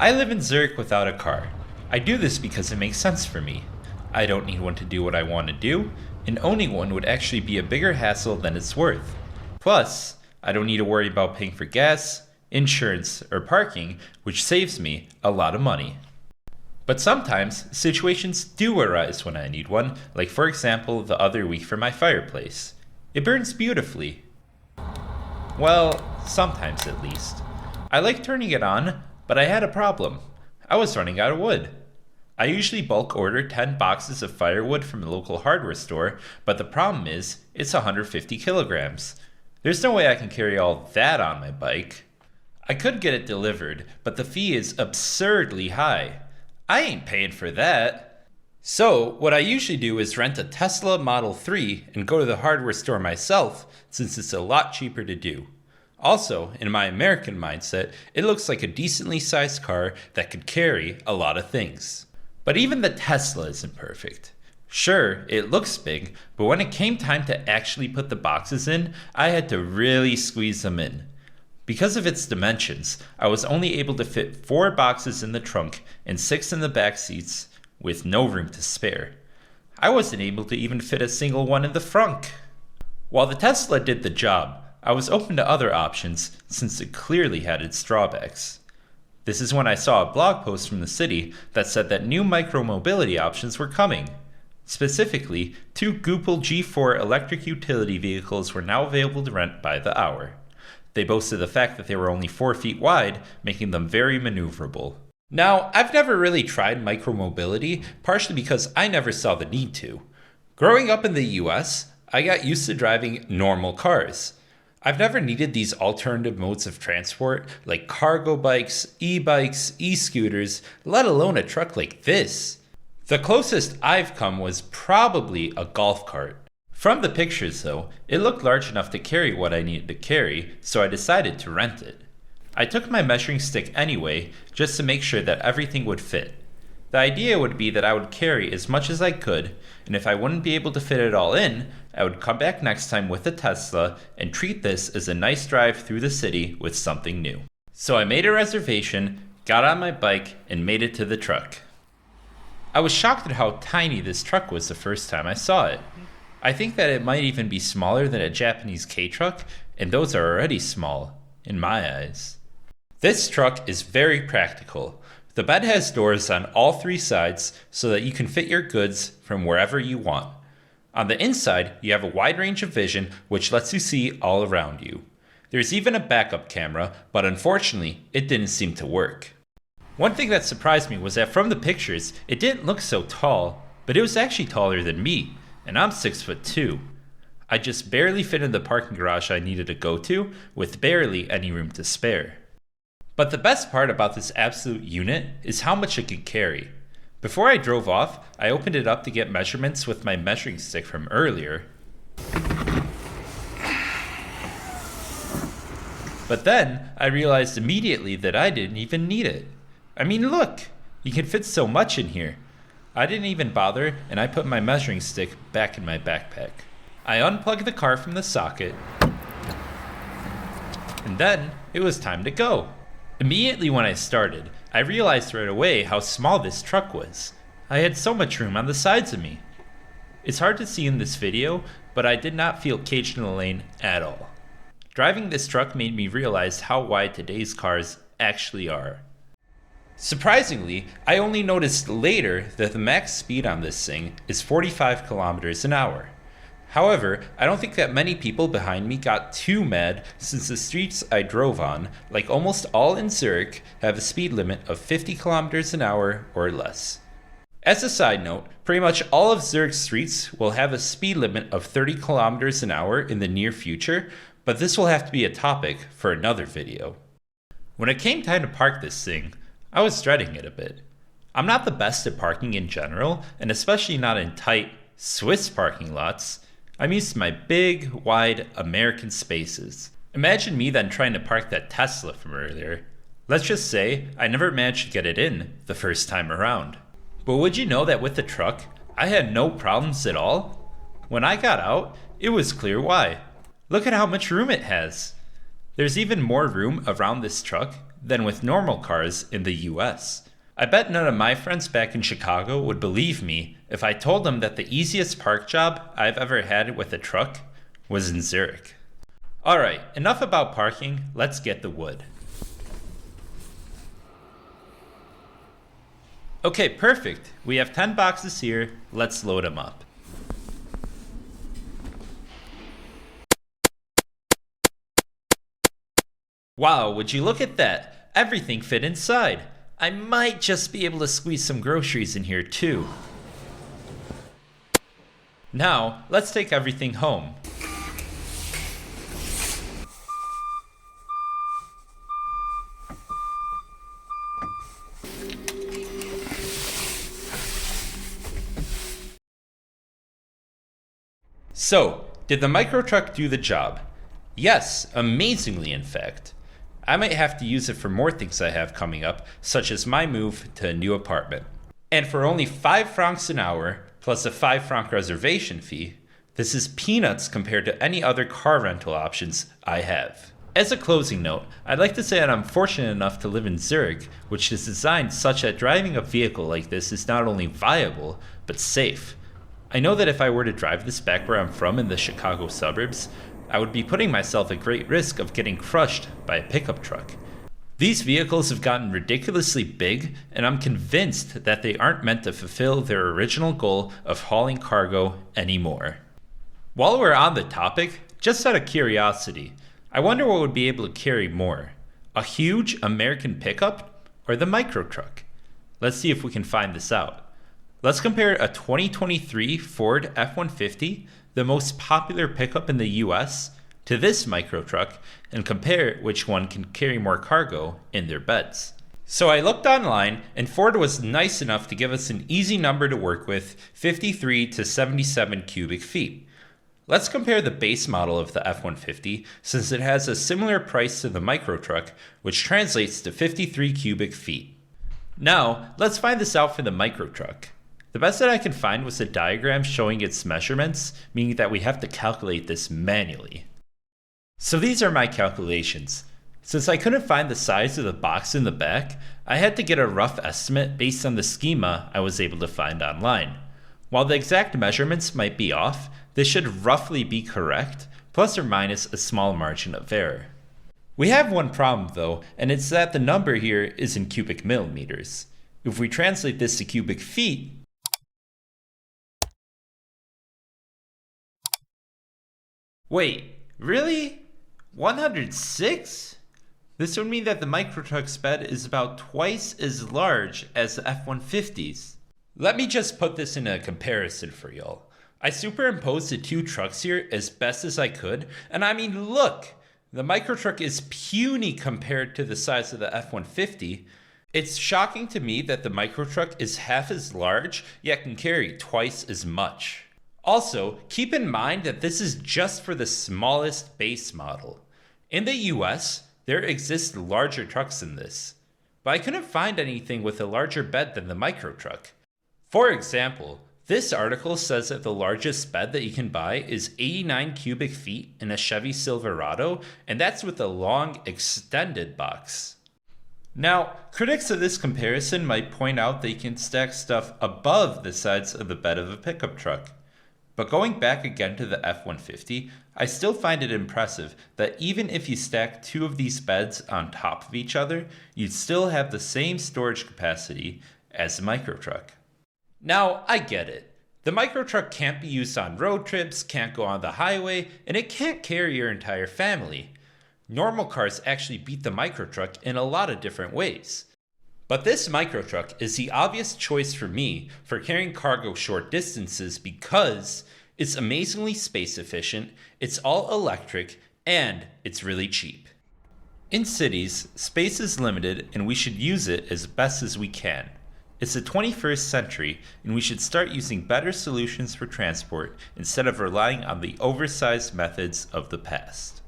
I live in Zurich without a car. I do this because it makes sense for me. I don't need one to do what I want to do, and owning one would actually be a bigger hassle than it's worth. Plus, I don't need to worry about paying for gas, insurance, or parking, which saves me a lot of money. But sometimes, situations do arise when I need one, like for example the other week for my fireplace. It burns beautifully. Well, sometimes at least. I like turning it on, but I had a problem. I was running out of wood. I usually bulk order 10 boxes of firewood from a local hardware store, but the problem is, it's 150 kilograms. There's no way I can carry all that on my bike. I could get it delivered, but the fee is absurdly high. I ain't paying for that. So, what I usually do is rent a Tesla Model 3 and go to the hardware store myself, since it's a lot cheaper to do. Also, in my American mindset, it looks like a decently sized car that could carry a lot of things. But even the Tesla isn't perfect. Sure, it looks big, but when it came time to actually put the boxes in, I had to really squeeze them in. Because of its dimensions, I was only able to fit 4 boxes in the trunk and 6 in the back seats with no room to spare. I wasn't able to even fit a single one in the front. While the Tesla did the job, I was open to other options since it clearly had its drawbacks. This is when I saw a blog post from the city that said that new micromobility options were coming. Specifically, 2 Goupil G4 electric utility vehicles were now available to rent by the hour. They boasted the fact that they were only 4 feet wide, making them very maneuverable. Now, I've never really tried micromobility, partially because I never saw the need to. Growing up in the US, I got used to driving normal cars. I've never needed these alternative modes of transport like cargo bikes, e-bikes, e-scooters, let alone a truck like this. The closest I've come was probably a golf cart. From the pictures though, it looked large enough to carry what I needed to carry, so I decided to rent it. I took my measuring stick anyway, just to make sure that everything would fit. The idea would be that I would carry as much as I could, and if I wouldn't be able to fit it all in, I would come back next time with a Tesla and treat this as a nice drive through the city with something new. So I made a reservation, got on my bike, and made it to the truck. I was shocked at how tiny this truck was the first time I saw it. I think that it might even be smaller than a Japanese K-truck, and those are already small, in my eyes. This truck is very practical. The bed has doors on all 3 sides so that you can fit your goods from wherever you want. On the inside, you have a wide range of vision which lets you see all around you. There's even a backup camera, but unfortunately, it didn't seem to work. One thing that surprised me was that from the pictures, it didn't look so tall, but it was actually taller than me, and I'm 6'2". I just barely fit in the parking garage I needed to go to, with barely any room to spare. But the best part about this absolute unit is how much it can carry. Before I drove off, I opened it up to get measurements with my measuring stick from earlier. But then, I realized immediately that I didn't even need it. I mean, look! You can fit so much in here. I didn't even bother, and I put my measuring stick back in my backpack. I unplugged the car from the socket, and then it was time to go. Immediately when I started, I realized right away how small this truck was. I had so much room on the sides of me. It's hard to see in this video, but I did not feel caged in the lane at all. Driving this truck made me realize how wide today's cars actually are. Surprisingly, I only noticed later that the max speed on this thing is 45 kilometers an hour. However, I don't think that many people behind me got too mad since the streets I drove on, like almost all in Zurich, have a speed limit of 50 kilometers an hour or less. As a side note, pretty much all of Zurich's streets will have a speed limit of 30 kilometers an hour in the near future, but this will have to be a topic for another video. When it came time to park this thing, I was dreading it a bit. I'm not the best at parking in general, and especially not in tight Swiss parking lots. I'm used to my big, wide American spaces. Imagine me then trying to park that Tesla from earlier. Let's just say I never managed to get it in the first time around. But would you know that with the truck, I had no problems at all? When I got out, it was clear why. Look at how much room it has. There's even more room around this truck than with normal cars in the US. I bet none of my friends back in Chicago would believe me if I told them that the easiest park job I've ever had with a truck was in Zurich. Alright, enough about parking, let's get the wood. Okay, perfect. We have 10 boxes here, let's load them up. Wow, would you look at that? Everything fit inside. I might just be able to squeeze some groceries in here too. Now, let's take everything home. So, did the Microtruck do the job? Yes, amazingly in fact. I might have to use it for more things I have coming up, such as my move to a new apartment. And for only 5 francs an hour, plus a 5 franc reservation fee, this is peanuts compared to any other car rental options I have. As a closing note, I'd like to say that I'm fortunate enough to live in Zurich, which is designed such that driving a vehicle like this is not only viable, but safe. I know that if I were to drive this back where I'm from in the Chicago suburbs, I would be putting myself at great risk of getting crushed by a pickup truck. These vehicles have gotten ridiculously big, and I'm convinced that they aren't meant to fulfill their original goal of hauling cargo anymore. While we're on the topic, just out of curiosity, I wonder what would be able to carry more, a huge American pickup or the Microtruck? Let's see if we can find this out. Let's compare a 2023 Ford F-150, the most popular pickup in the US, to this Microtruck and compare which one can carry more cargo in their beds. So I looked online and Ford was nice enough to give us an easy number to work with, 53 to 77 cubic feet. Let's compare the base model of the F-150 since it has a similar price to the Microtruck, which translates to 53 cubic feet. Now, let's find this out for the Microtruck. The best that I could find was a diagram showing its measurements, meaning that we have to calculate this manually. So these are my calculations. Since I couldn't find the size of the box in the back, I had to get a rough estimate based on the schema I was able to find online. While the exact measurements might be off, this should roughly be correct, plus or minus a small margin of error. We have one problem though, and it's that the number here is in cubic millimeters. If we translate this to cubic feet, wait, really? 106? This would mean that the Microtruck's bed is about twice as large as the F-150's. Let me just put this in a comparison for y'all. I superimposed the two trucks here as best as I could, and I mean look! The Microtruck is puny compared to the size of the F-150. It's shocking to me that the Microtruck is half as large, yet can carry twice as much. Also, keep in mind that this is just for the smallest base model. In the US, there exist larger trucks than this, but I couldn't find anything with a larger bed than the Microtruck. For example, this article says that the largest bed that you can buy is 89 cubic feet in a Chevy Silverado, and that's with a long extended box. Now, critics of this comparison might point out that you can stack stuff above the sides of the bed of a pickup truck. But going back again to the F-150, I still find it impressive that even if you stack two of these beds on top of each other, you'd still have the same storage capacity as the Microtruck. Now, I get it. The Microtruck can't be used on road trips, can't go on the highway, and it can't carry your entire family. Normal cars actually beat the Microtruck in a lot of different ways. But this Microtruck is the obvious choice for me for carrying cargo short distances because it's amazingly space efficient, it's all electric, and it's really cheap. In cities, space is limited and we should use it as best as we can. It's the 21st century and we should start using better solutions for transport instead of relying on the oversized methods of the past.